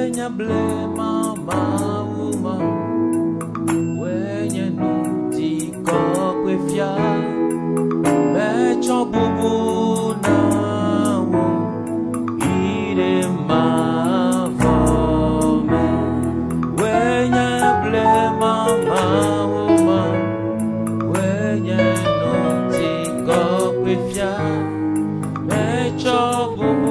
wenye blema mauma, wenye nuti kokwefia, mecho bubu nawo, ire mavome, wenye blema mauma, wenye nuti kokwefia, mecho bubu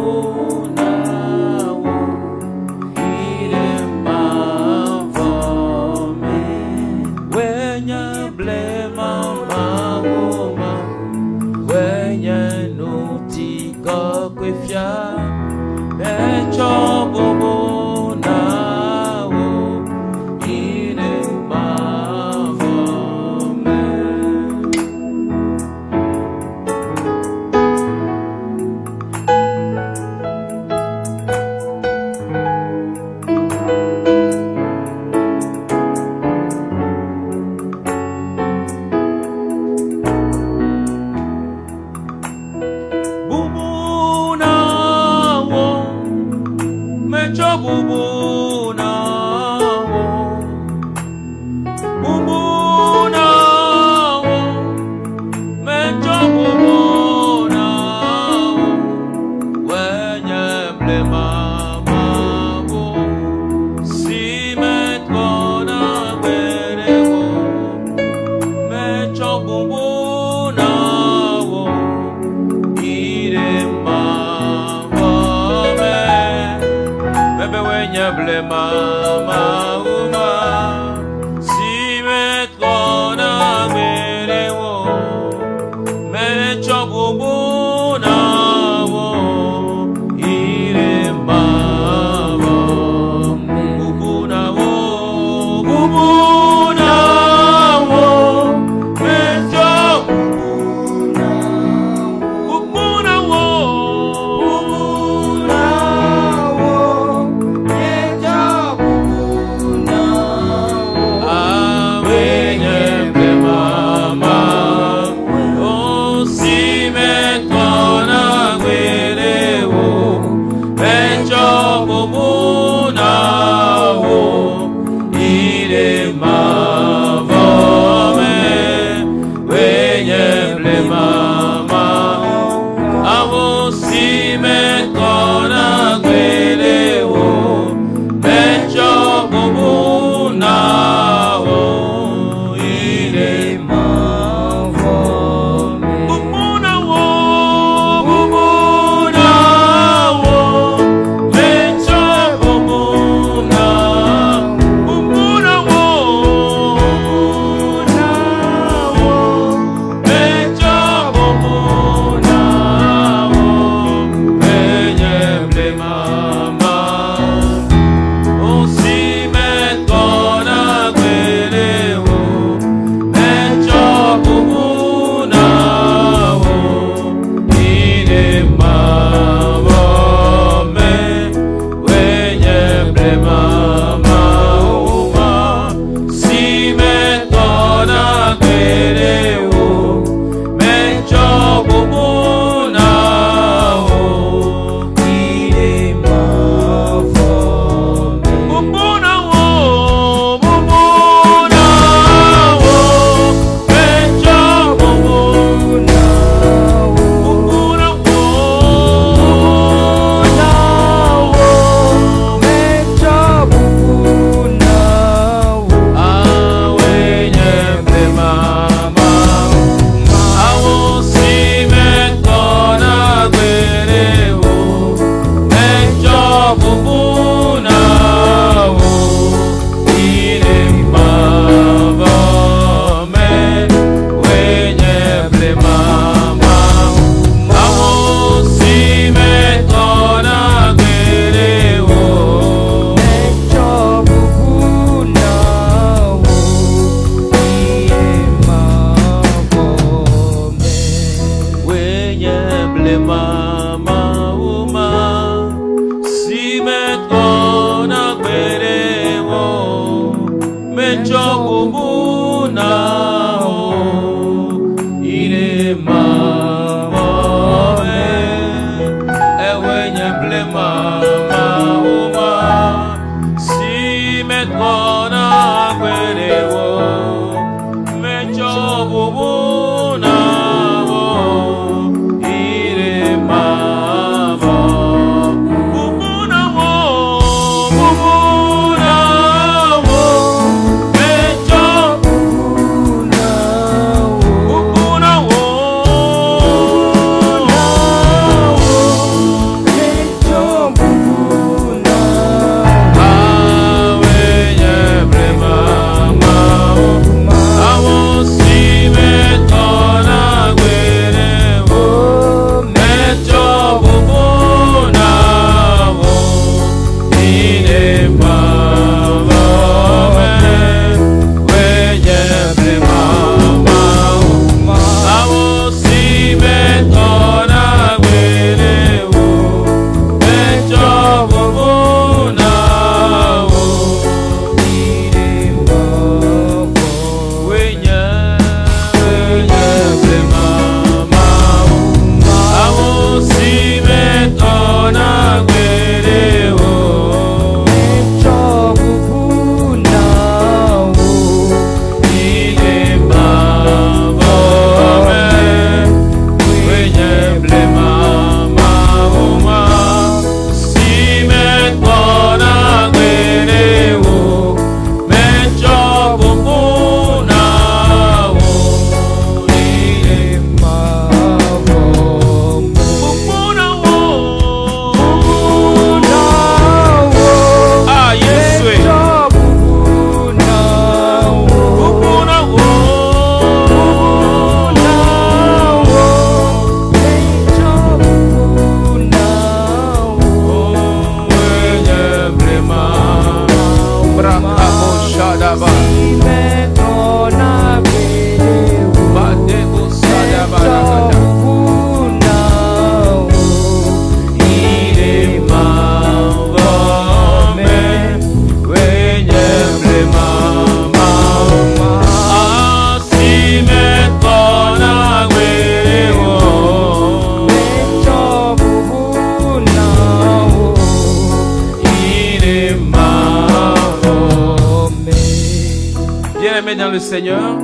Dans le Seigneur,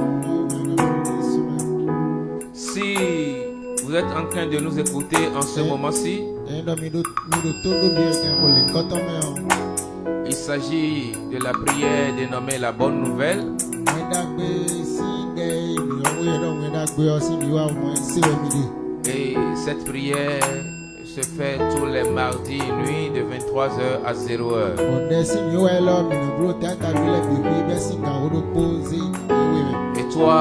si vous êtes en train de nous écouter en ce moment-ci, il s'agit de la prière dénommée la bonne nouvelle. Et cette prière se fait tous les mardis nuit de 23h à 0h. Et toi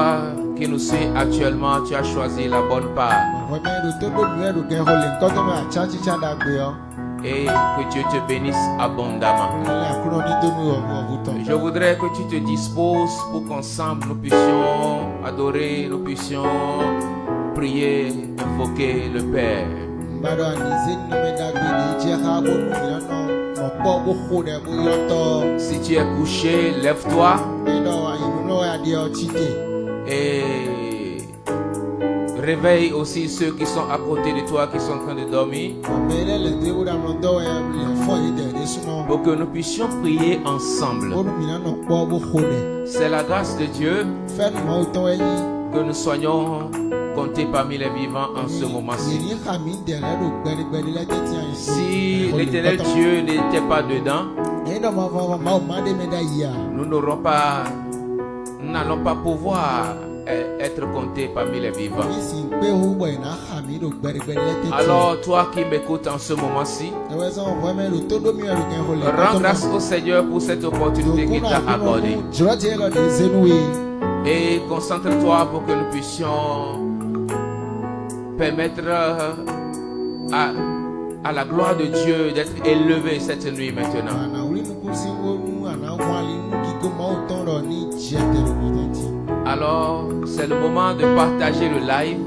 qui nous suis actuellement, tu as choisi la bonne part. Et que Dieu te bénisse abondamment. Je voudrais que tu te disposes pour qu'ensemble nous puissions adorer, nous puissions prier, invoquer le Père. Si tu es couché, lève-toi et réveille aussi ceux qui sont à côté de toi, qui sont en train de dormir, pour que nous puissions prier ensemble. C'est la grâce de Dieu que nous soyons comptés parmi les vivants en ce moment-ci. Si l'Éternel Dieu n'était pas dedans, nous n'allons pas pouvoir être comptés parmi les vivants. Alors toi qui m'écoutes en ce moment-ci, rends grâce au Seigneur pour cette opportunité qu'il t'a accordée. Et concentre-toi pour que nous puissions permettre à la gloire de Dieu d'être élevée cette nuit maintenant. Alors, c'est le moment de partager le live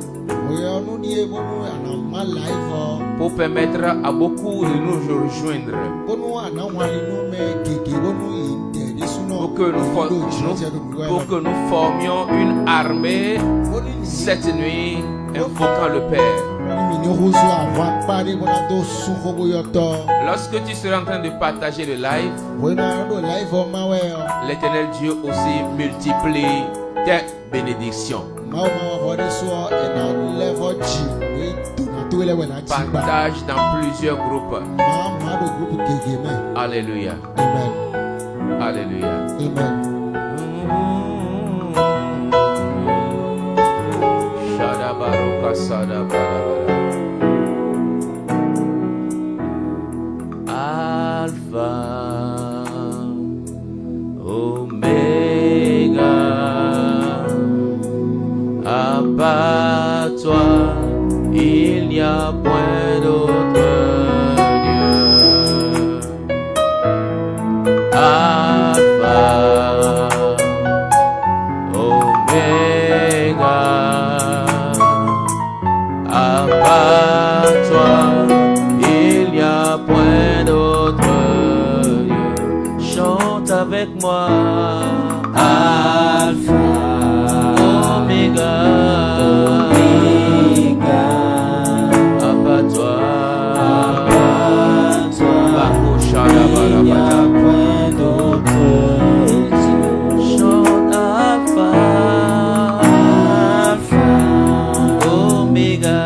pour permettre à beaucoup de nous rejoindre. Pour que nous formions une armée cette nuit invoquant le Père. Lorsque tu seras en train de partager le live, l'Éternel Dieu aussi multiplie tes bénédictions. Partage dans plusieurs groupes. Alléluia. Amen. Alléluia. Amen. Alpha, Omega, à part toi, il n'y a point d'autre Dieu. avec moi. Alpha, Omega, Abba toi, chante Alpha, Omega.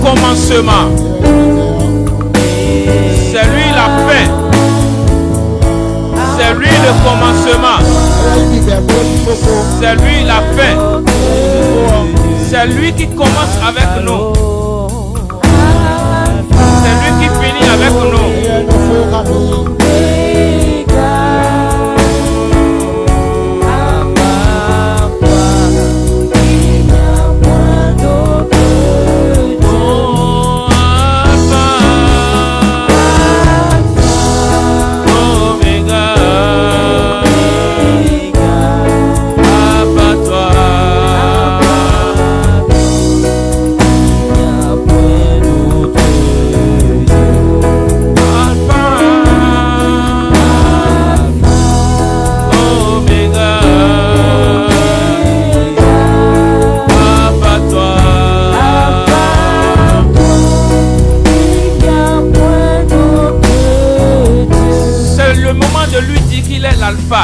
Commencement. C'est lui la fin. C'est lui le commencement. C'est lui la fin. C'est lui qui commence avec nous. C'est lui qui finit avec nous. Alpha.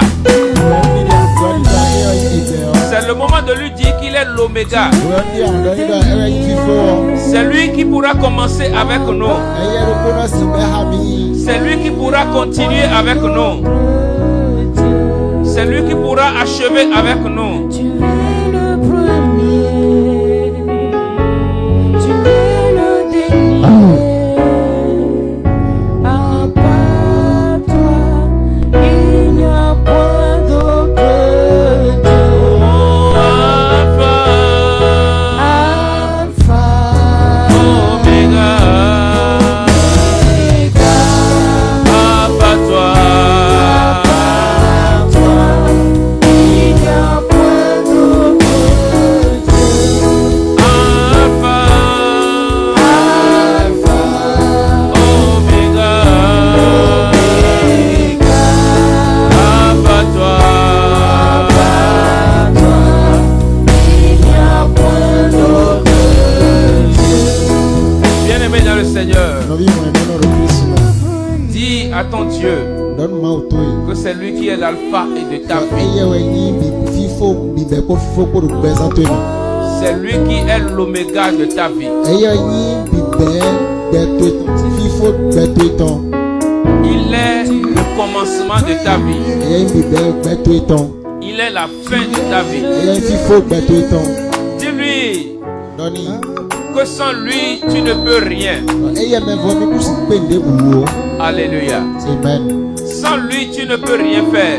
C'est le moment de lui dire qu'il est l'Oméga. C'est lui qui pourra commencer avec nous. C'est lui qui pourra continuer avec nous. C'est lui qui pourra achever avec nous. Dis à ton Dieu que c'est lui qui est l'alpha et de ta vie. C'est lui qui est l'oméga de ta vie. Il est le commencement de ta vie. Il est la fin de ta vie. Dis-lui que sans lui, tu ne peux rien. Alléluia. Amen. Sans lui, tu ne peux rien faire.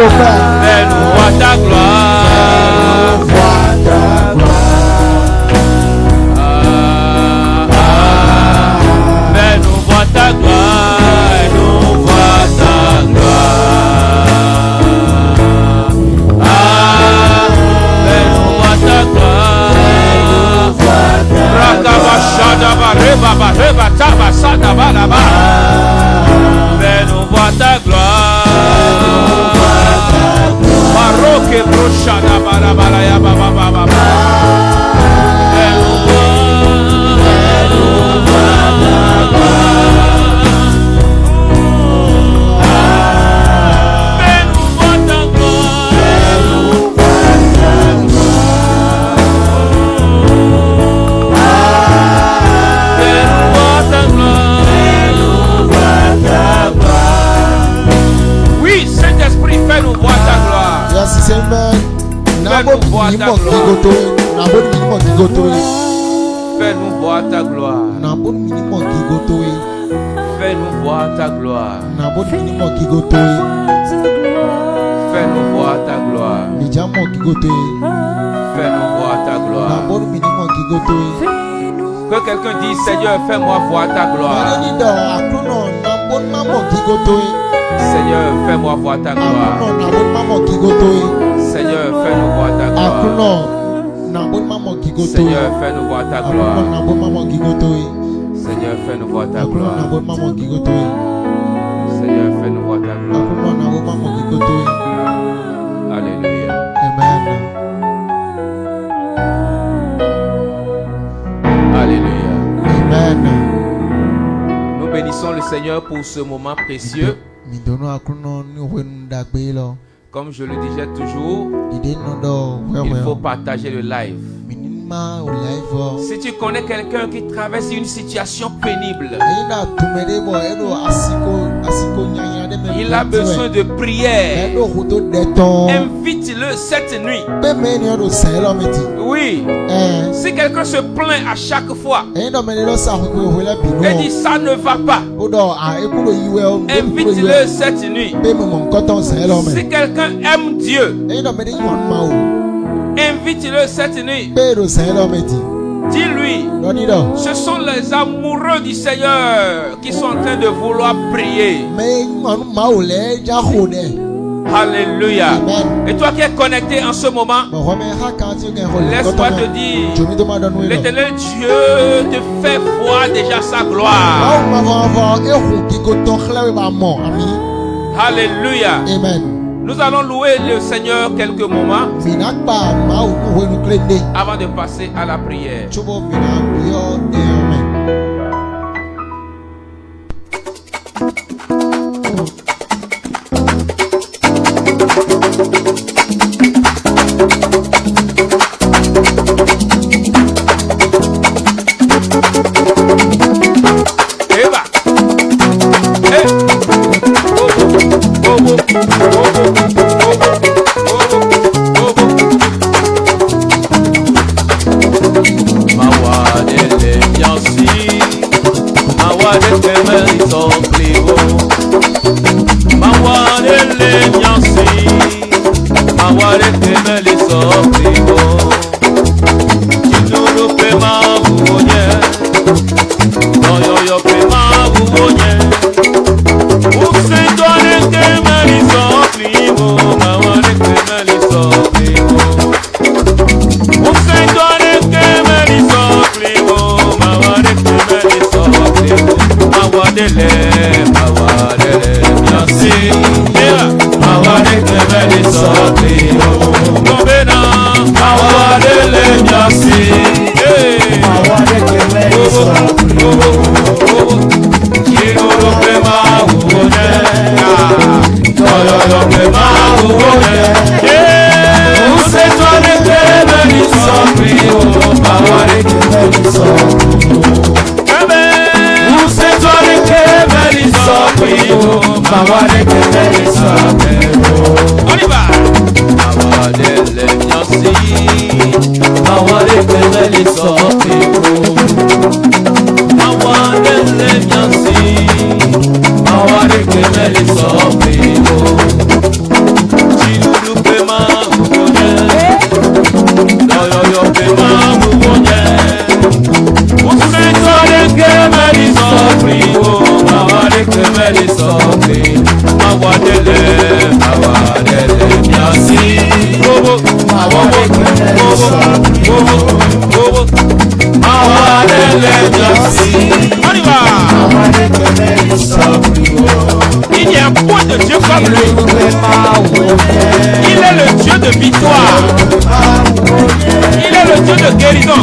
Fais-nous voir ta gloire. Fais-nous voir ta gloire. Nous voir ta gloire. Fais-nous voir ta gloire. Rakabashadaba rebaba rebataba sadabalaba. Fais-nous voir ta gloire. Baroque brochada balabala ya baba baba. Fais-nous voir ta gloire. Oui, Saint-Esprit, fais-nous voir ta gloire. Fais-nous voir ta gloire. Fais-nous voir ta gloire. Fais-nous voir ta gloire. Fais-nous voir ta gloire. Fais-nous voir ta gloire. Que quelqu'un dise, Seigneur, fais-moi voir ta gloire. Seigneur, fais-moi voir ta gloire. Seigneur, fais-nous voir ta gloire. Seigneur, fais-nous voir ta gloire. Seigneur, fais-nous voir ta gloire. Seigneur, fais-nous voir ta gloire. Alléluia. Amen. Alléluia. Amen. Nous bénissons le Seigneur pour ce moment précieux. Comme je le disais toujours, il faut partager le live. Si tu connais quelqu'un qui traverse une situation pénible, il a besoin de prière, invite-le cette nuit. Oui. Si quelqu'un se plaint à chaque fois et dit ça ne va pas, invite-le cette nuit. Si quelqu'un aime Dieu, invite-le cette nuit. Dis-lui, ce sont les amoureux du Seigneur qui sont en train de vouloir prier. Alléluia. Et toi qui es connecté en ce moment, laisse-moi te dire, l'Éternel Dieu te fait voir déjà sa gloire. Alléluia. Amen. Nous allons louer le Seigneur quelques moments avant de passer à la prière. sofre, mawadele, miasi, bobo, mawadele, miasi. On y va. Il y a un point de Dieu comme lui. Il est le Dieu de victoire. Il est le Dieu de guérison.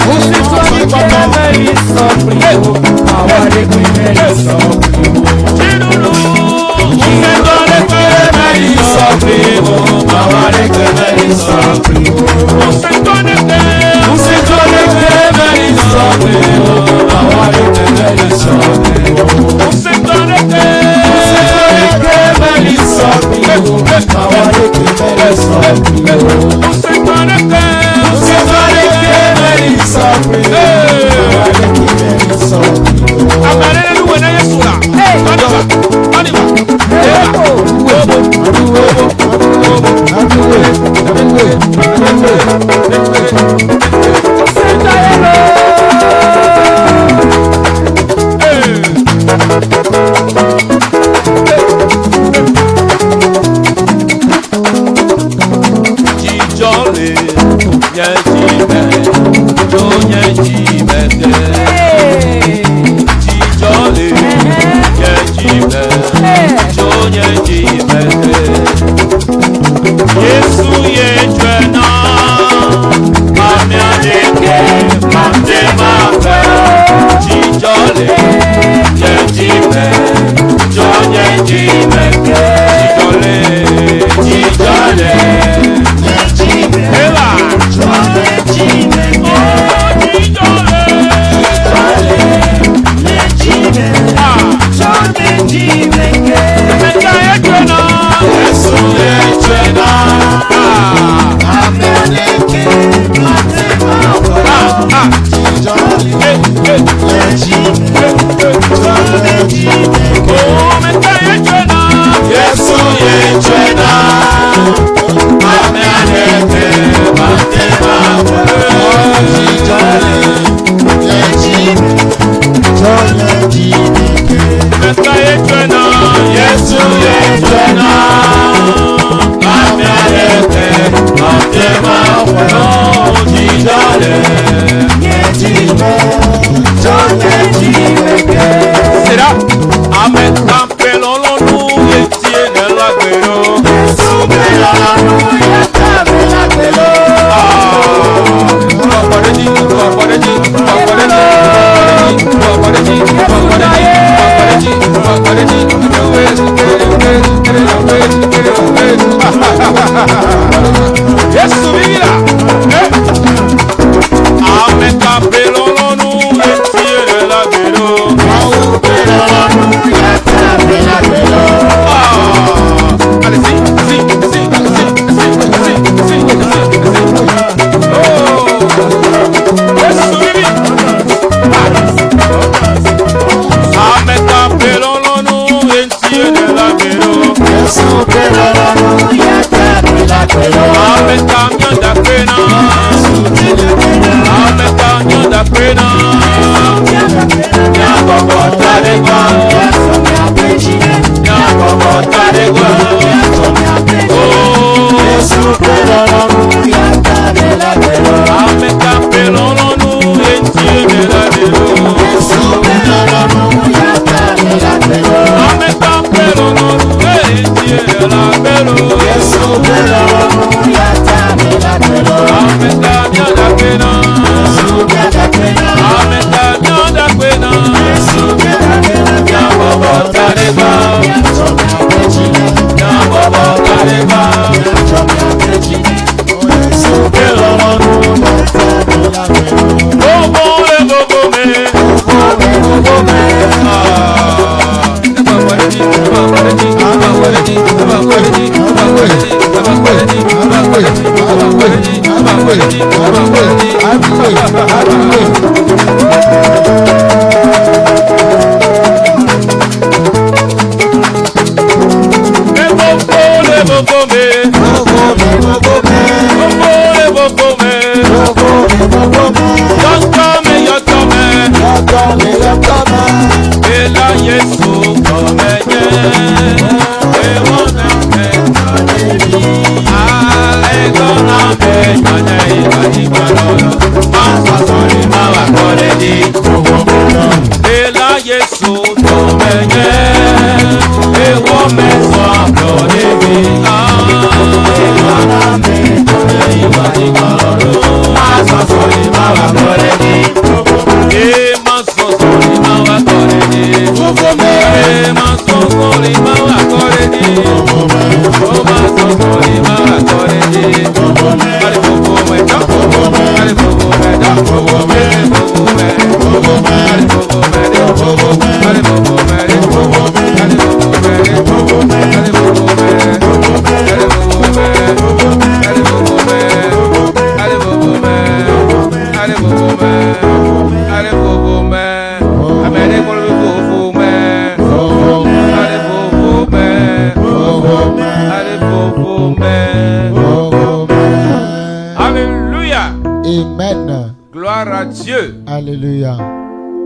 Amen. Gloire à Dieu. Alléluia.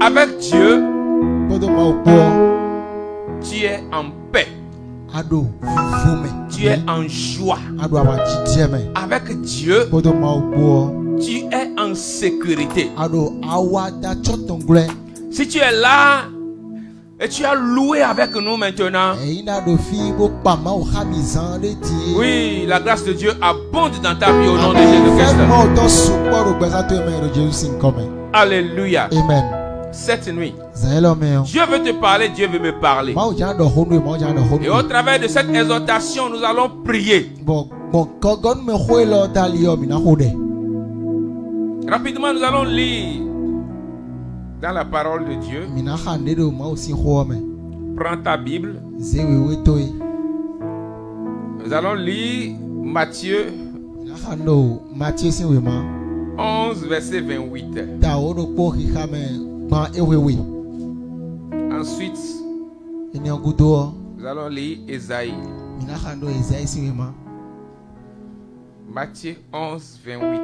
Avec Dieu, tu es en paix. Tu es en joie. Avec Dieu, tu es en sécurité. Si tu es là et tu as loué avec nous maintenant, oui, la grâce de Dieu abonde dans ta vie au nom de Jésus-Christ. Alléluia. Amen. Cette nuit, Dieu veut te parler, Dieu veut me parler. Et au travers de cette exhortation, nous allons prier. Rapidement, nous allons lire dans la parole de Dieu. Prends ta Bible. Nous allons lire Matthieu 11, verset 28. Ensuite, nous allons lire Ésaïe. Matthieu 11, 28.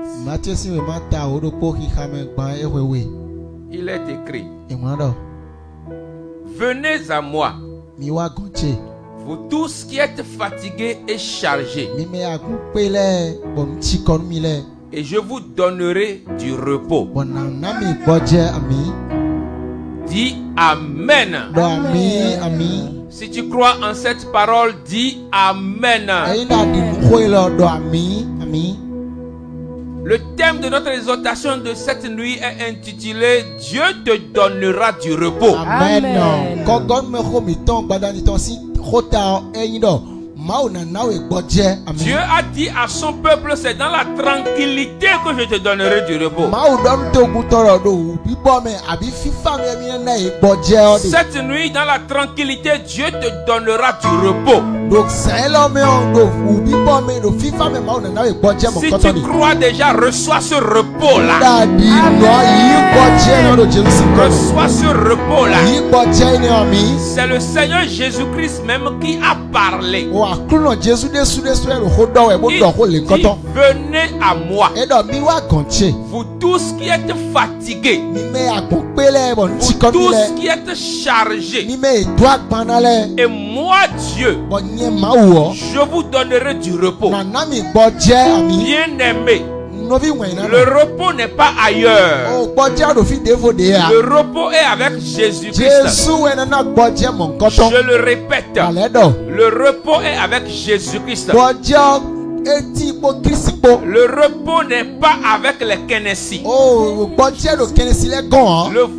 Il est écrit: venez à moi, vous tous qui êtes fatigués et chargés, et je vous donnerai du repos. Dis Amen. Amen. Si tu crois en cette parole, dis Amen. Le thème de notre exhortation de cette nuit est intitulé Dieu te donnera du repos. Amen. Dieu a dit à son peuple, c'est dans la tranquillité que je te donnerai du repos. Cette nuit, dans la tranquillité, Dieu te donnera du repos. Si tu crois déjà, reçois ce repos-là. Reçois ce repos-là. C'est le Seigneur Jésus-Christ même qui a parlé. Il dit, venez à moi, vous tous qui êtes fatigués, vous tous qui êtes chargés, et moi Dieu, je vous donnerai du repos. Bien-aimé, le repos n'est pas ailleurs. Le repos est avec Jésus-Christ. Je le répète, le repos est avec Jésus-Christ. Le repos n'est pas avec les Kenessi. Le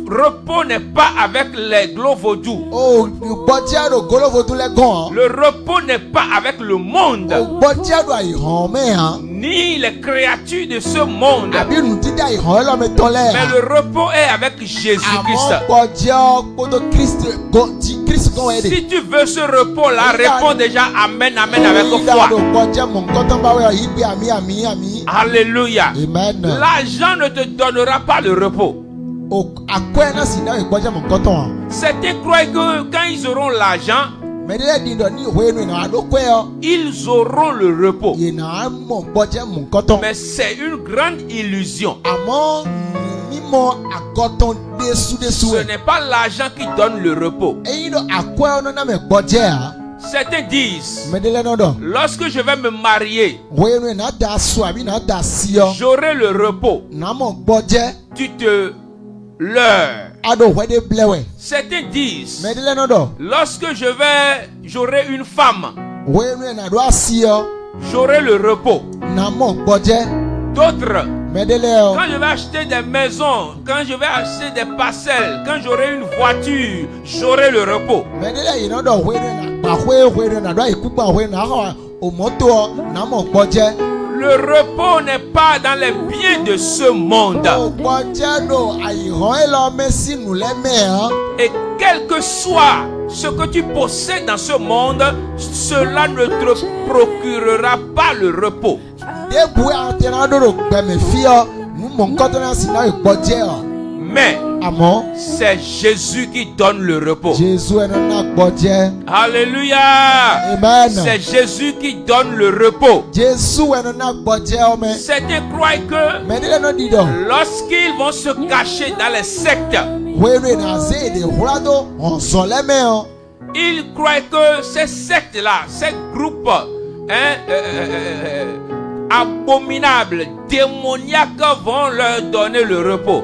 repos n'est pas avec les Glovodou. Le repos n'est pas avec le monde, ni les créatures de ce monde. Mais le repos est avec Jésus-Christ. Si tu veux ce repos-là, réponds déjà Amen, Amen avec foi. Alléluia. L'argent ne te donnera pas le repos. Certains croient que quand ils auront l'argent, ils auront le repos. Mais c'est une grande illusion. Ce n'est pas l'argent qui donne le repos. Certains disent, lorsque je vais me marier, j'aurai le repos. Tu te leurres. Certains disent, lorsque j'aurai une femme, j'aurai le repos. D'autres, quand je vais acheter des maisons, quand je vais acheter des parcelles, quand j'aurai une voiture, j'aurai le repos. Le repos n'est pas dans les biens de ce monde. Et quel que soit ce que tu possèdes dans ce monde, cela ne te procurera pas le repos. Mais c'est Jésus qui donne le repos. Alléluia. C'est Jésus qui donne le repos. Certains croient que lorsqu'ils vont se cacher dans les sectes, ils croient que ces sectes-là, ces groupes abominables, démoniaques vont leur donner le repos.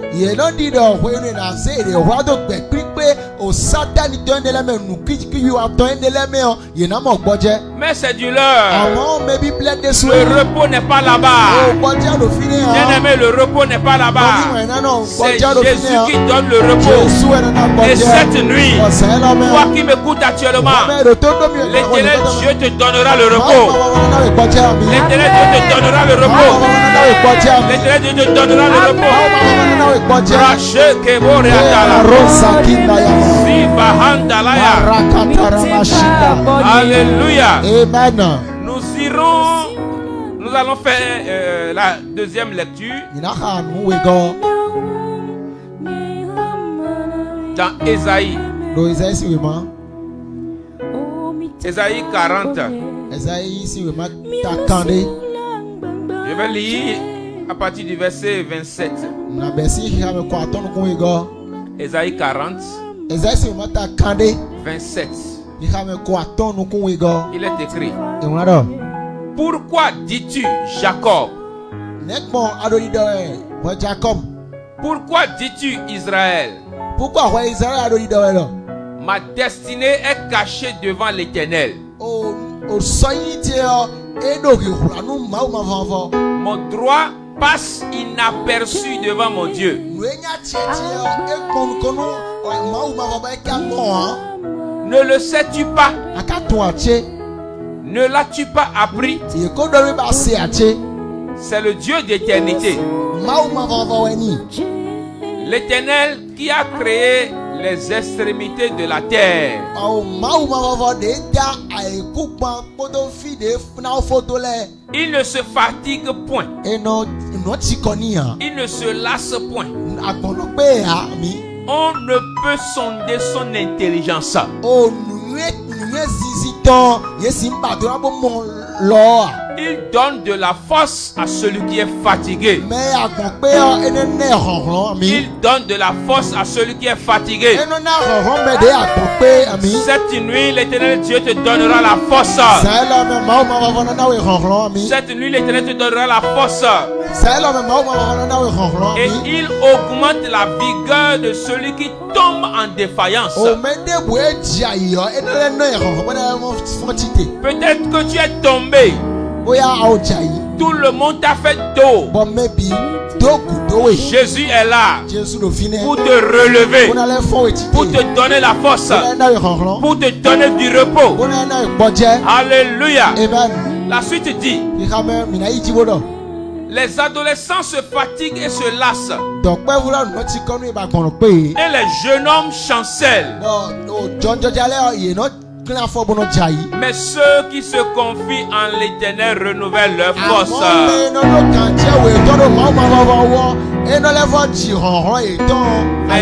Mais c'est du leurre. Le repos n'est pas là-bas. Bien-aimé, le repos n'est pas là-bas. C'est Jésus qui donne le repos. Et cette nuit, toi qui m'écoutes actuellement, l'Éternel Dieu te donnera le repos. L'Éternel Dieu te donnera le repos. L'Éternel Dieu te donnera le repos. Alléluia. Amen. Nous allons faire la deuxième lecture dans Ésaïe. Ésaïe 40. Je vais lire à partir du verset 27. Ésaïe 40. 27. Il est écrit: pourquoi dis-tu Jacob? Pourquoi dis-tu Israël? Ma destinée est cachée devant l'Éternel. Mon droit passe inaperçu devant mon Dieu. Ne le sais-tu pas? Ne l'as-tu pas appris? C'est le Dieu d'éternité, l'Éternel qui a créé les extrémités de la terre. Il ne se fatigue point. Il ne se lasse point. On ne peut sonder son intelligence. Il donne de la force à celui qui est fatigué. Il donne de la force à celui qui est fatigué. Cette nuit, l'Éternel Dieu te donnera la force. Cette nuit, l'Éternel te donnera la force. Et il augmente la vigueur de celui qui tombe en défaillance. Peut-être que tu es tombé. Tout le monde t'a fait dos. Jésus est là pour te relever, pour te donner la force, pour te donner du repos. Alléluia. La suite dit: les adolescents se fatiguent et se lassent, et les jeunes hommes chancellent. Mais ceux qui se confient en l'Éternel renouvellent leur force. Mais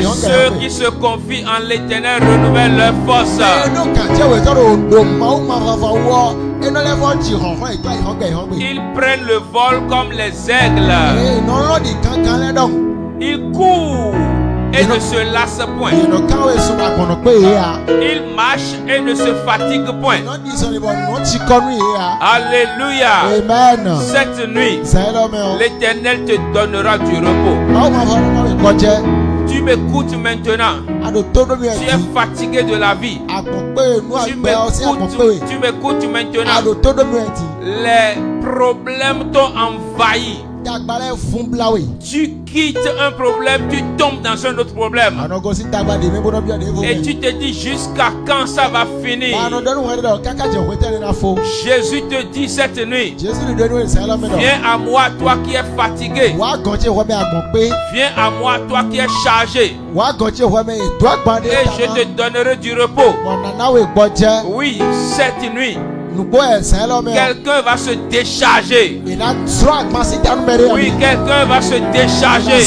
ceux qui se confient en l'Éternel renouvellent leur force. Ils prennent le vol comme les aigles. Ils courent et ne se lassent point. Ils marchent et ne se fatiguent point. Alléluia. Amen. Cette nuit, l'Éternel te donnera du repos. Tu m'écoutes maintenant. Tu es fatigué de la vie. Tu m'écoutes maintenant. Les problèmes t'ont envahi. Tu quittes un problème, tu tombes dans un autre problème. Et tu te dis jusqu'à quand ça va finir. Jésus te dit cette nuit, viens à moi toi qui es fatigué. Viens à moi toi qui es chargé. Et je te donnerai du repos. Oui, cette nuit quelqu'un va se décharger. Oui, quelqu'un va se décharger.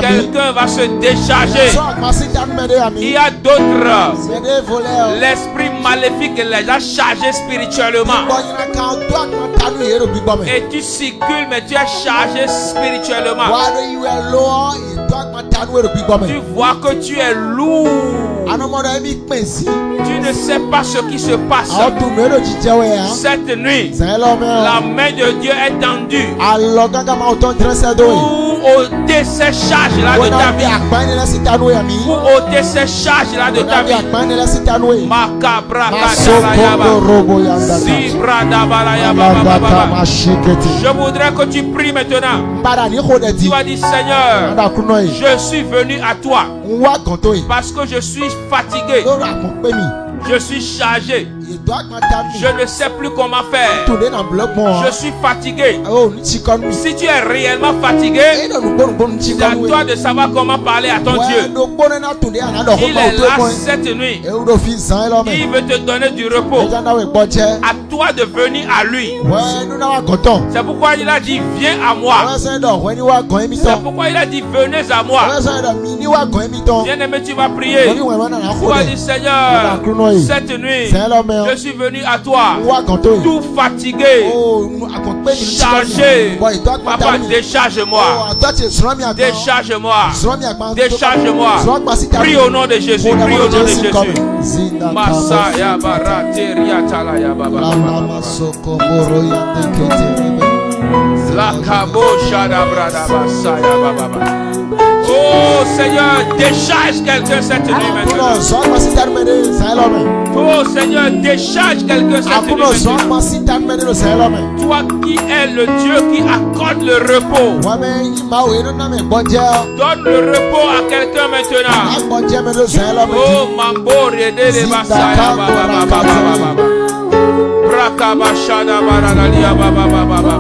Quelqu'un va se décharger. Il y a d'autres. L'esprit maléfique les a chargés spirituellement. Et tu circules, mais tu es chargé spirituellement. Tu vois que tu es lourd. Tu ne sais pas ce qui se passe. Cette nuit, la main de Dieu est tendue pour ôter ces charges-là de ta vie. Pour ôter ces charges-là de ta vie. Je voudrais que tu pries maintenant. Tu vas dire, Seigneur, je suis venu à toi parce que je suis fatigué. Je suis chargé. Je ne sais plus comment faire. Je suis fatigué. Si tu es réellement fatigué, c'est à toi de savoir comment parler à ton Dieu. Il est là cette nuit. Il veut te donner du repos. À toi de venir à lui. C'est pourquoi il a dit viens à moi. C'est pourquoi il a dit venez à moi. Bien-aimé, tu vas prier. Tu vas dire Seigneur, cette nuit je suis venu à toi tout fatigué, chargé. Papa, décharge-moi. Décharge-moi. Décharge-moi. Prie au nom de Jésus. Prie au nom de Jésus. Masaya barateria talaya baba. La kabosha da brada basaya baba. Oh Seigneur, décharge quelqu'un cette nuit maintenant. Oh Seigneur, décharge quelqu'un cette nuit maintenant. Toi qui es le Dieu qui accorde le repos, donne le repos à quelqu'un maintenant. Oh Mambo Rede Basaya Baba Baba. Brakabashada Baradalia Baba Baba.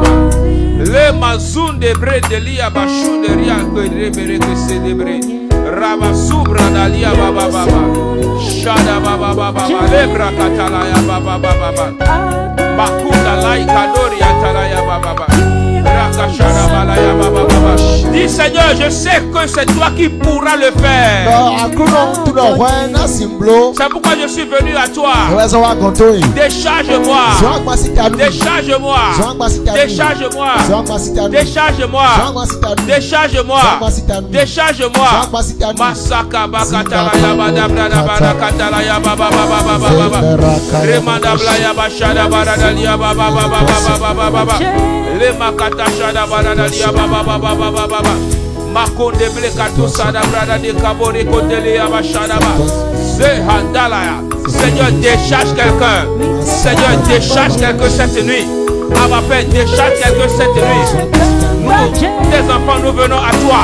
Le mazun de bre de lia bashun de ria que rebere que célébré rabasubra dalia baba baba shada baba baba le brakatala ya baba baba makunda laika doria tala ya baba baba rakashada bala ya baba baba. Dis Seigneur, je sais que c'est toi qui pourras le faire. C'est pourquoi je suis venu à toi. Décharge-moi. Décharge-moi. Décharge-moi. Décharge-moi. Décharge-moi. Décharge-moi. Masaka bakatala ya bada brada barakatala ya baba baba baba. Remanda blaya bashada barada ya baba baba baba. Le makata shada barada ya baba baba baba. Makonde blekato sada brada de kabore kotele ya bashada ba. Se handala. Seigneur, décharge quelqu'un. Seigneur, décharge quelqu'un cette nuit. Abba Père, décharge quelqu'un cette nuit. Nous, tes enfants, nous venons à toi.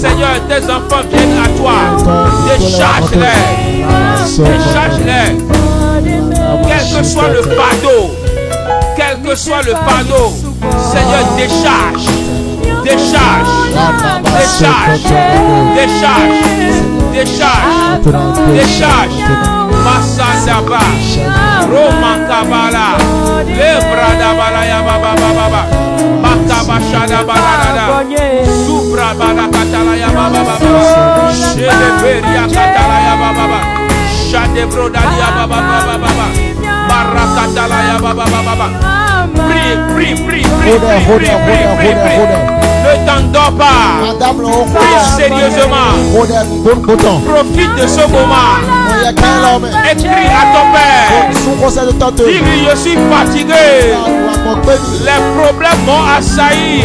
Seigneur, tes enfants viennent à toi. Décharge-les. Décharge-les. Quel que soit le fardeau. Quel que soit le fardeau. Seigneur, décharge. Décharge. Décharge. Décharge. Décharge. Décharge. Masandaba. Roman Kabala. Lebrada Balaya Baba Baba. Makabashada Balada. Subra Balakatala ya Baba Baba. Sheleberia Katala ya Baba Baba. Shadebroda ya Baba Baba. Barakatala ya Baba Baba. Prie. Ne t'endors pas. Prie sérieusement. Profite de ce moment. Écris à ton père. Dis lui, je suis fatigué. Les problèmes m'ont assailli.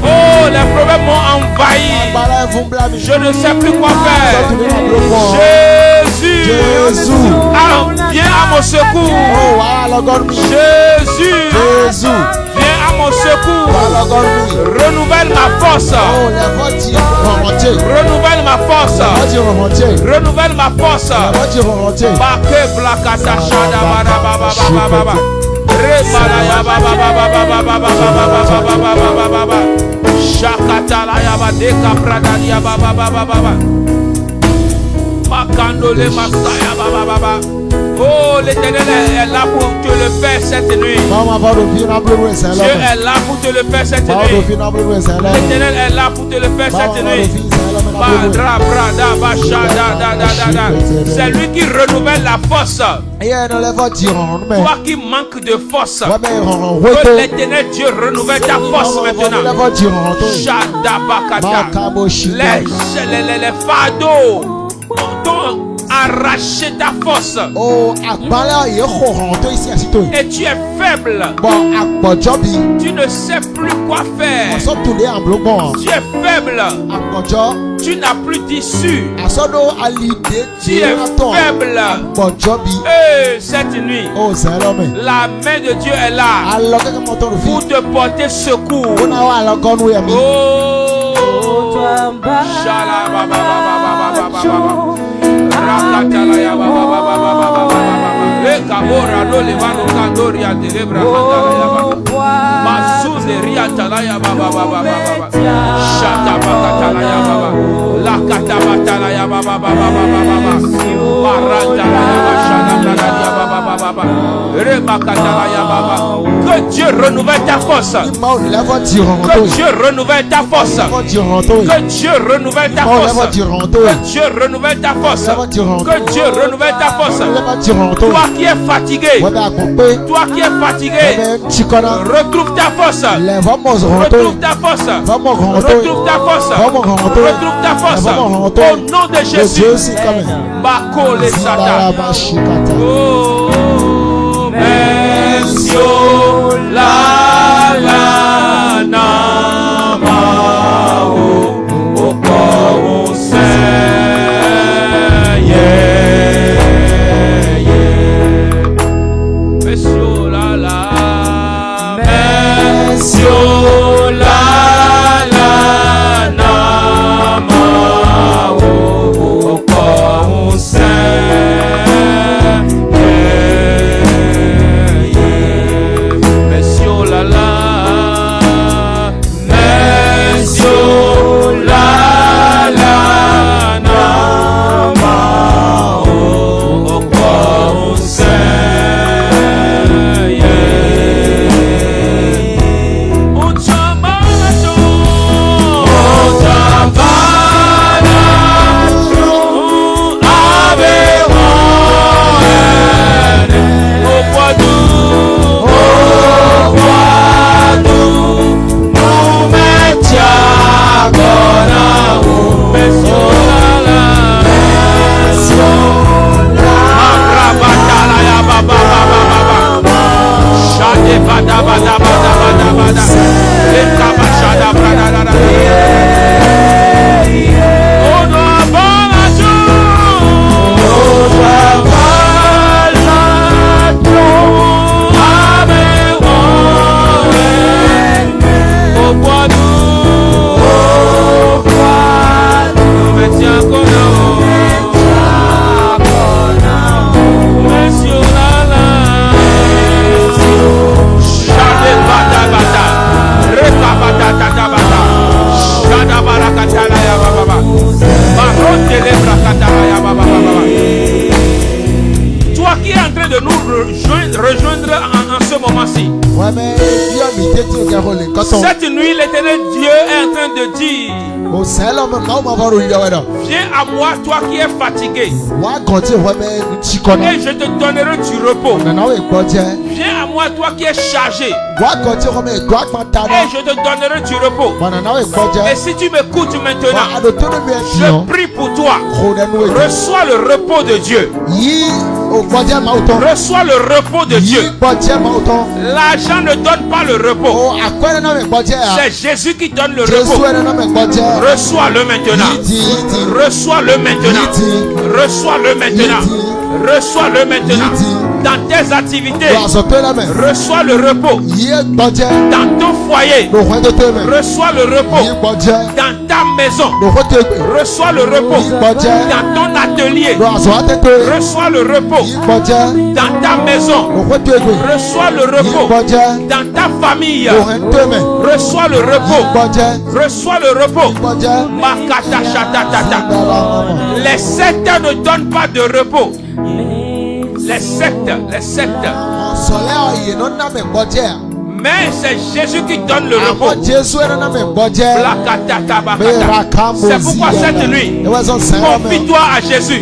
Oh, les problèmes m'ont envahi. Je ne sais plus quoi faire. Jésus, viens à mon secours. Jésus, viens à mon secours. Renouvelle ma force. Renouvelle ma force. Renouvelle ma force. Baké blakata shada baba baba baba. Rebala ya baba baba baba baba baba. Shakata la ya badeka prada ya baba baba baba. Makandole masaya baba baba. Oh, l'Éternel est là pour te le faire cette nuit. Dieu est là pour te le faire cette nuit. L'Éternel est là pour te le faire cette nuit. C'est lui qui renouvelle la force. Toi qui manques de force, que l'Éternel Dieu renouvelle ta force maintenant. Les fardeaux arracher ta force. Et tu es faible. Tu ne sais plus quoi faire. Tu es faible. Tu n'as plus d'issue. Tu es faible. Et cette nuit, la main de Dieu est là pour te porter secours. Rakatala baba baba baba baba le kabora lo le vano kandoria delebra handala baba masuze ria talaya baba baba baba shata bakatala ya baba la katabatala ya baba baba baba maranta ya shana brada ya baba baba reba katala ya baba. Que Dieu renouvelle ta force. Que Dieu renouvelle ta force. Que Dieu renouvelle ta force. Que Dieu renouvelle ta force. Que Dieu renouvelle ta force. Toi qui es fatigué, toi qui es fatigué, retrouve ta force. Retrouve ta force. Retrouve ta force. Retrouve ta force. Au nom de Jésus. Bako le Satan. Oh, Monsieur la la na ma o ko Toi qui es en train de nous rejoindre en ce moment-ci, Cette nuit, l'Éternel Dieu est en train de dire: viens à moi, toi qui es fatigué, et je te donnerai du repos. Viens à moi, toi qui es chargé, et je te donnerai du repos. Et si tu m'écoutes maintenant, je prie pour toi. Reçois le repos de Dieu. Reçois le repos de Dieu. L'argent ne donne pas le repos. C'est Jésus qui donne le repos. Reçois-le maintenant. Reçois-le maintenant. Reçois-le maintenant. Reçois-le maintenant. Dans tes activités, reçois le repos. Dans ton foyer, reçois le repos. Dans ta maison, reçois le repos. Dans ton atelier, reçois le repos. Dans ta maison, reçois le repos. Dans ta famille, reçois le repos. Reçois le repos. Makata shatatata. Les sectes ne donnent pas de repos. Les sectes. Mais c'est Jésus qui donne le repos. C'est pourquoi cette nuit, confie-toi à Jésus.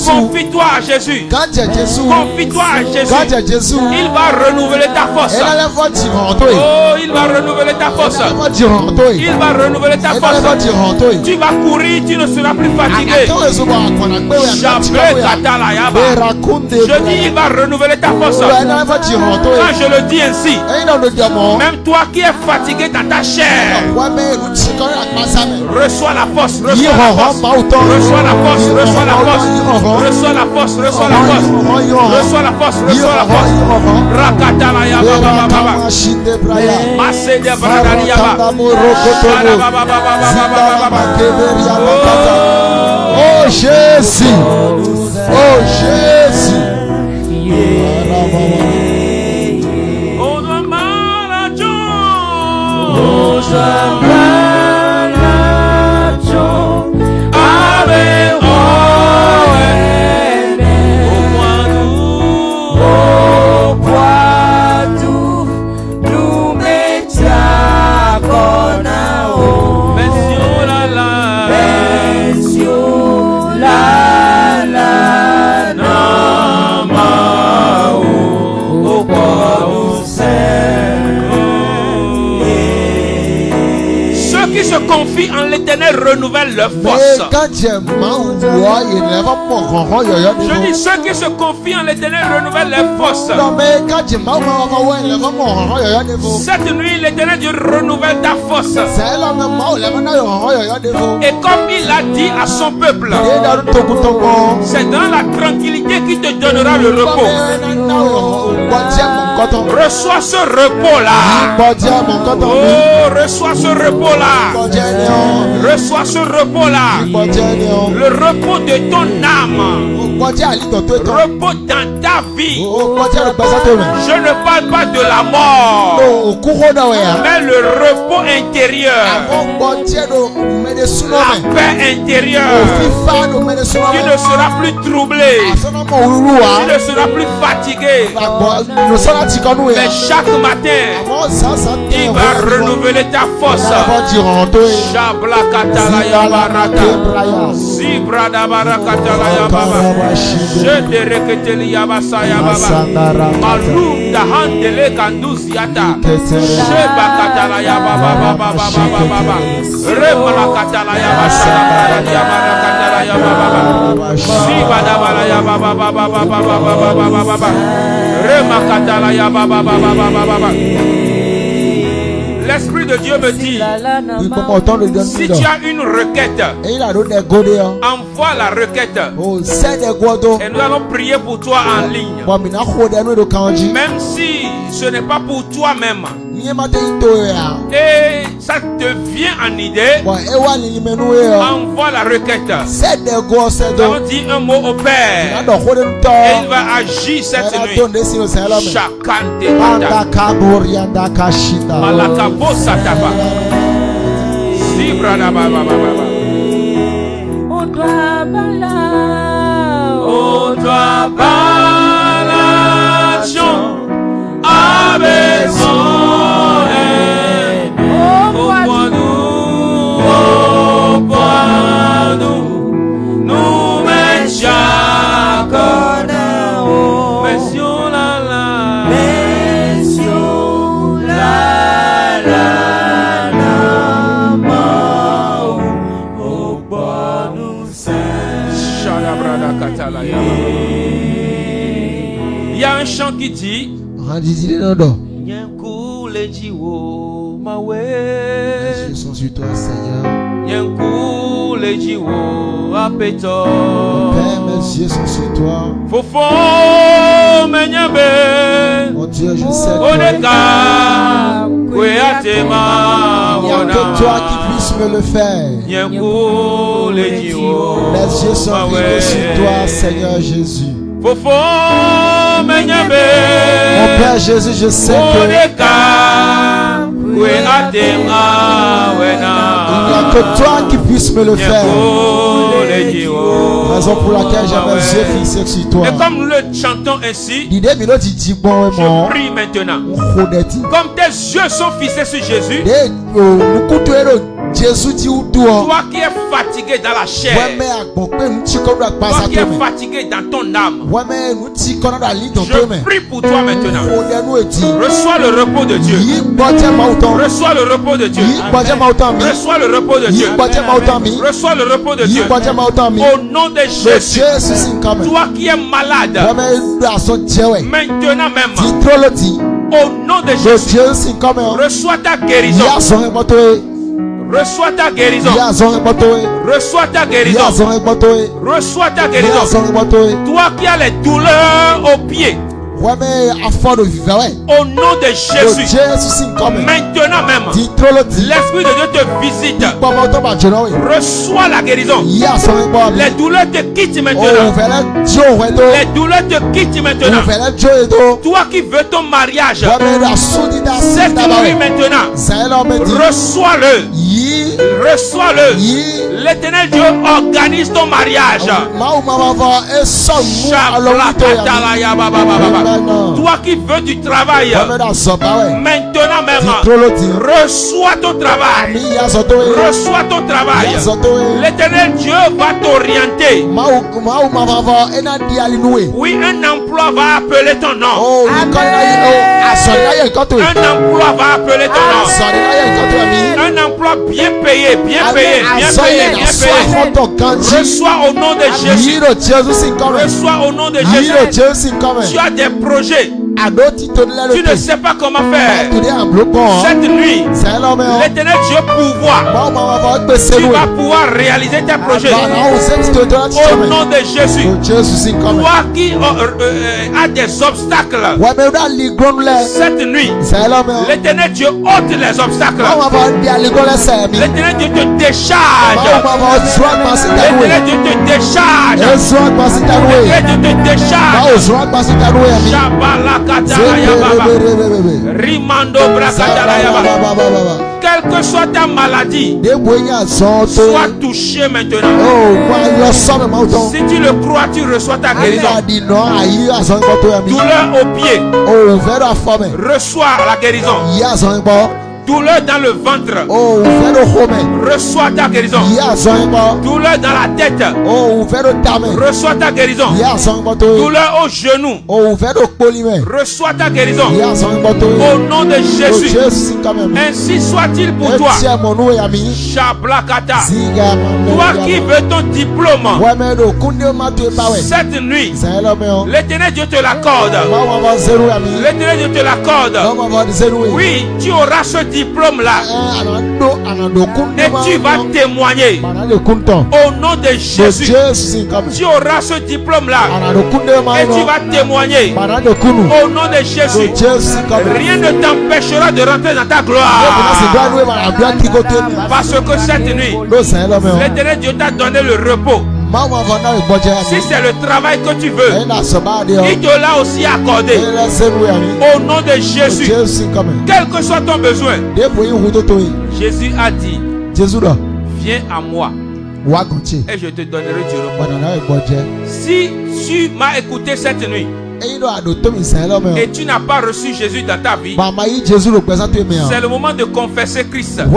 Confie-toi à Jésus. Confie-toi à Jésus. Il va renouveler ta force. Oh, il va renouveler ta force. Il va renouveler ta force. Tu vas courir, tu ne seras plus fatigué. Je dis, il va renouveler ta force. Quand je le dis ainsi, même toi qui es fatigué dans ta chair, reçois la force. Reçois la force. Reçois la force. Reçois la force. Reçois la force. Reçois la force. Reçois la force. Reçois la force. Rakatala ya baba baba. Masse de bradari ya baba. Oh Jésus. Oh Jésus. Oh doit malacho. Oh confie en l'Éternel renouvelle leur force. Je dis ceux qui se confient en l'Éternel renouvelle leur force. Cette nuit l'Éternel Dieu renouvelle ta force. Et comme il a dit à son peuple, c'est dans la tranquillité qu'il te donnera le repos. Reçois ce repos là. Oh, reçois ce repos là. Reçois ce repos là. Le repos de ton âme. Repos dans ta vie. Je ne parle pas de la mort, mais le repos intérieur. La paix intérieure. Tu ne seras plus troublé. Tu ne seras plus fatigué. Mais chaque matin, il va renouveler ta force. Shabla katala ya baraka. Zibrada barakatala ya baba. Je reketeli ya basa ya baba. Malum da handele kanduziata. Sheba katala ya baba baba baba baba. Remala katala ya basa ya barakatala ya baba. Zibada bala ya baba baba baba baba baba. Remakatala ya baba baba baba. L'Esprit de Dieu me dit, si tu as une requête, envoie la requête. Et nous allons prier pour toi en ligne. Même si ce n'est pas pour toi-même. Et ça te vient en idée, envoie la requête. Nous allons dire un mot au Père. Et il va agir cette nuit. Chakante Malakabo Sataba. Zibra baba baba. Au doigt balation. Il y a un chant qui dit mes yeux sont sur toi, Seigneur. Père, mes yeux sont sur toi. Mon Dieu, je sais que il n'y a que toi qui puisse me le faire. Mes yeux sont rivés sur toi, Seigneur Jésus. Mon Père Jésus, je sais que il n'y a que toi qui puisse me le faire. Raison pour laquelle j'ai mes yeux fixés sur toi. Et comme nous le chantons ainsi, je prie maintenant. Comme tes yeux sont fixés sur Jésus, toi qui es fatigué dans la chair, toi qui es fatigué dans ton âme, je prie pour toi maintenant. Reçois le repos de Dieu. Reçois le repos de Dieu. Reçois le repos de Dieu. Reçois le repos de Dieu. Au nom de Jésus, toi qui es malade, maintenant même, au nom de Jésus, reçois ta guérison. Reçois ta guérison. Reçois ta guérison. Reçois ta guérison. Toi qui as les douleurs aux pieds, au nom de Jésus, maintenant même, l'Esprit de Dieu te visite. Reçois la guérison. Les douleurs te quittent maintenant. Les douleurs te quittent maintenant. Toi qui veux ton mariage, cette nuit maintenant, reçois-le. Reçois-le. L'Éternel Dieu organise ton mariage. Toi qui veux du travail, maintenant même, reçois ton travail. Reçois ton travail. L'Éternel Dieu va t'orienter. Oui, un emploi va appeler ton nom. Un emploi va appeler ton nom. Un emploi bien payé, bien payé, bien payé, bien payé. Reçois au nom de Jésus. Reçois au nom de Jésus. Tu as des projets. Tu ne sais pas comment faire. Cette nuit, l'Éternel Dieu pourvoit. Tu vas pouvoir réaliser tes projets. Au nom de Jésus. Toi qui as des obstacles, cette nuit, l'Éternel Dieu ôte les obstacles. L'Éternel Dieu te décharge. L'Éternel Dieu te décharge. L'Éternel Dieu te décharge. Rimando quelle que soit ta maladie, sois touché maintenant. Si tu le crois, tu reçois ta guérison. Douleur au pied, reçois la guérison. Douleur dans le ventre, reçois ta guérison. Douleur dans la tête, reçois ta guérison. Douleur au genou, reçois ta guérison. Au nom de Jésus, ainsi soit-il pour toi. Shablakata, toi qui veux ton diplôme, cette nuit, l'Éternel Dieu te l'accorde. L'Éternel Dieu te l'accorde. Oui, tu auras ce diplôme là et tu vas témoigner au nom de Jésus. Tu auras ce diplôme là et tu vas témoigner au nom de Jésus. Rien ne t'empêchera de rentrer dans ta gloire, parce que cette nuit l'Éternel Dieu t'a donné le repos. Si c'est le travail que tu veux, il te l'a aussi accordé. Au nom de Jésus, quel que soit ton besoin, Jésus a dit, viens à moi et je te donnerai du repos. Si tu m'as écouté cette nuit et tu n'as pas reçu Jésus dans ta vie, c'est le moment de confesser Christ. Donne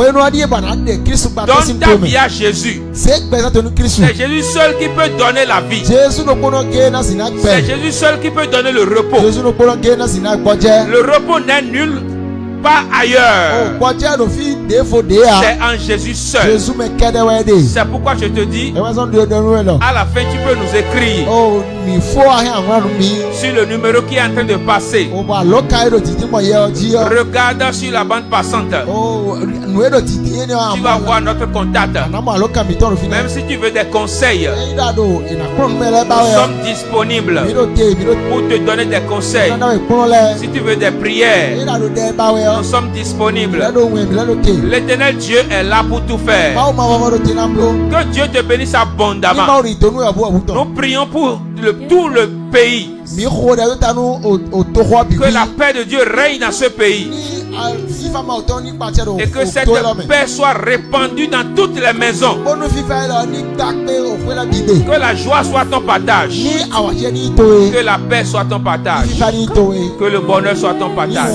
ta vie à Jésus. C'est Jésus seul qui peut donner la vie. C'est Jésus seul qui peut donner le repos. Le repos n'est nul pas ailleurs. C'est en Jésus seul. C'est pourquoi je te dis, à la fin tu peux nous écrire sur le numéro qui est en train de passer. Regarde sur la bande passante. Tu vas voir notre contact. Même si tu veux des conseils, nous sommes disponibles pour te donner des conseils. Si tu veux des prières, nous sommes disponibles. L'Éternel Dieu est là pour tout faire. Que Dieu te bénisse abondamment. Nous prions pour tout le pays. Que la paix de Dieu règne dans ce pays. Et que cette paix soit répandue dans toutes les maisons. Que la joie soit ton partage. Que la paix soit ton partage. Que le bonheur soit ton partage.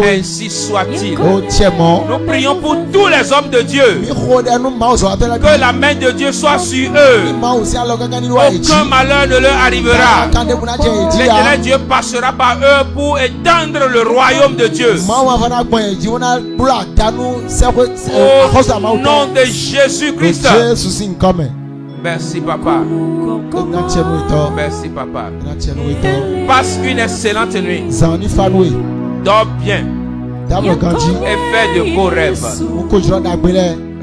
Ainsi soit-il. Nous prions pour tous les hommes de Dieu. Que la main de Dieu soit sur eux. Aucun malheur ne leur arrivera. L'Éternel Dieu passera par eux pour étendre le royaume de Dieu. Au nom de Jésus-Christ. Merci papa. Merci papa. Passe une excellente nuit. Dors bien. Et fais de beaux rêves.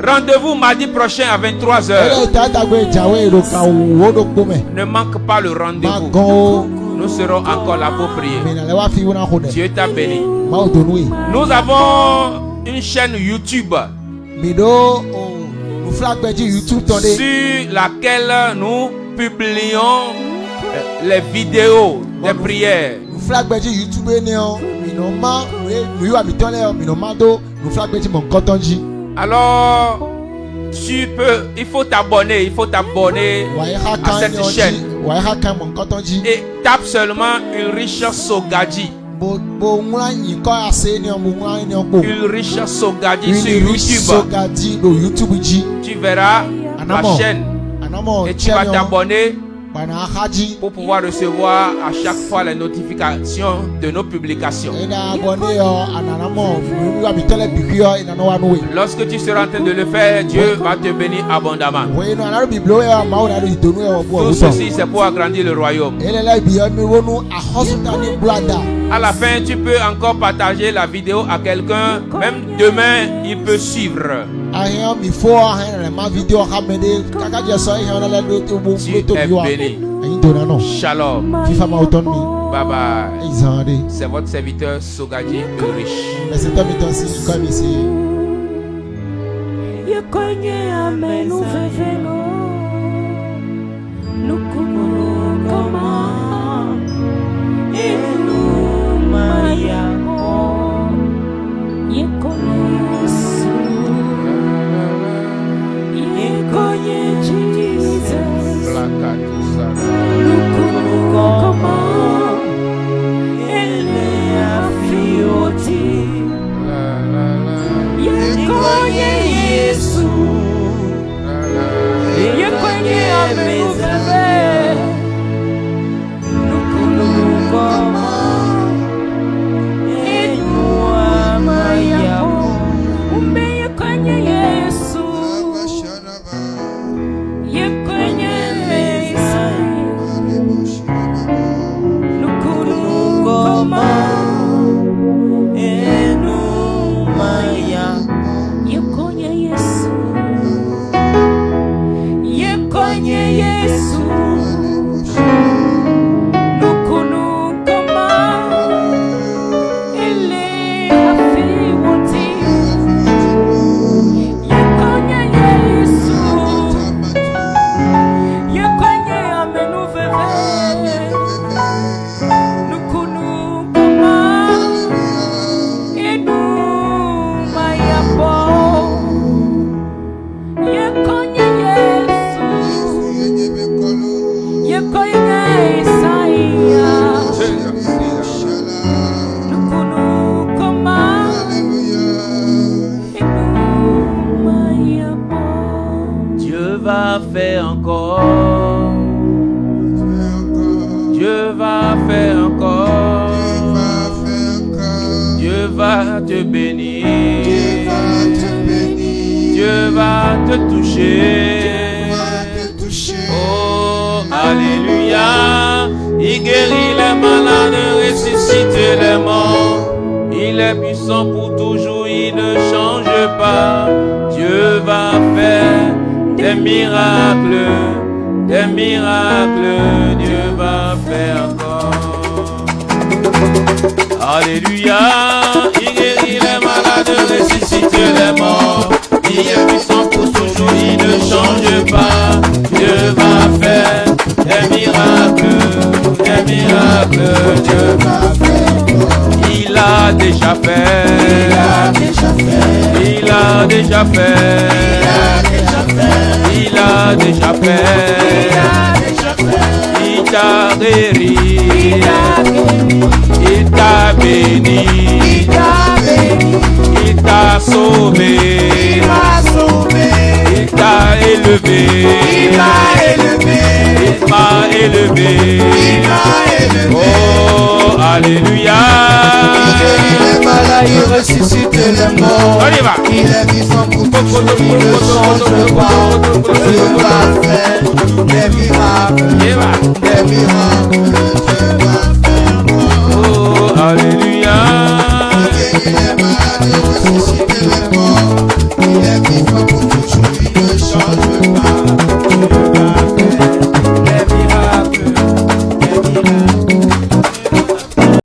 Rendez-vous mardi prochain à 23h. Ne manque pas le rendez-vous. Nous serons encore là pour prier. Dieu t'a béni. Nous avons une chaîne YouTube sur laquelle nous publions les vidéos des prières. Alors, il faut t'abonner à cette chaîne. Et tape seulement Ulrich Sogadji. Ulrich Sogadji sur YouTube. Tu verras la chaîne et tu vas t'abonner pour pouvoir recevoir à chaque fois les notifications de nos publications. Lorsque tu seras en train de le faire, Dieu va te bénir abondamment. Tout ceci, c'est pour agrandir le royaume. À la fin, tu peux encore partager la vidéo à quelqu'un. Même demain, il peut suivre. Tu es béni. Shalom. Bye bye. C'est votre serviteur Sogadji Ulrich. Dieu va te bénir. Dieu va te toucher. Oh, alléluia. Il guérit les malades, ressuscite les morts. Il est puissant pour toujours, il ne change pas. Dieu va faire des miracles, Dieu va faire encore. Alléluia, il guérit les malades, ressuscite les morts. Il est puissant pour toujours, il ne change pas. Dieu va faire des miracles, Dieu va faire. Il a déjà fait, il a déjà fait, il a déjà fait, il t'a guéri, il t'a béni, il t'a sauvé, il t'a élevé, il m'a élevé, oh alléluia. Il ressuscite les morts. On y va. Il est vivant pour toujours, il ne change pas. Dieu va faire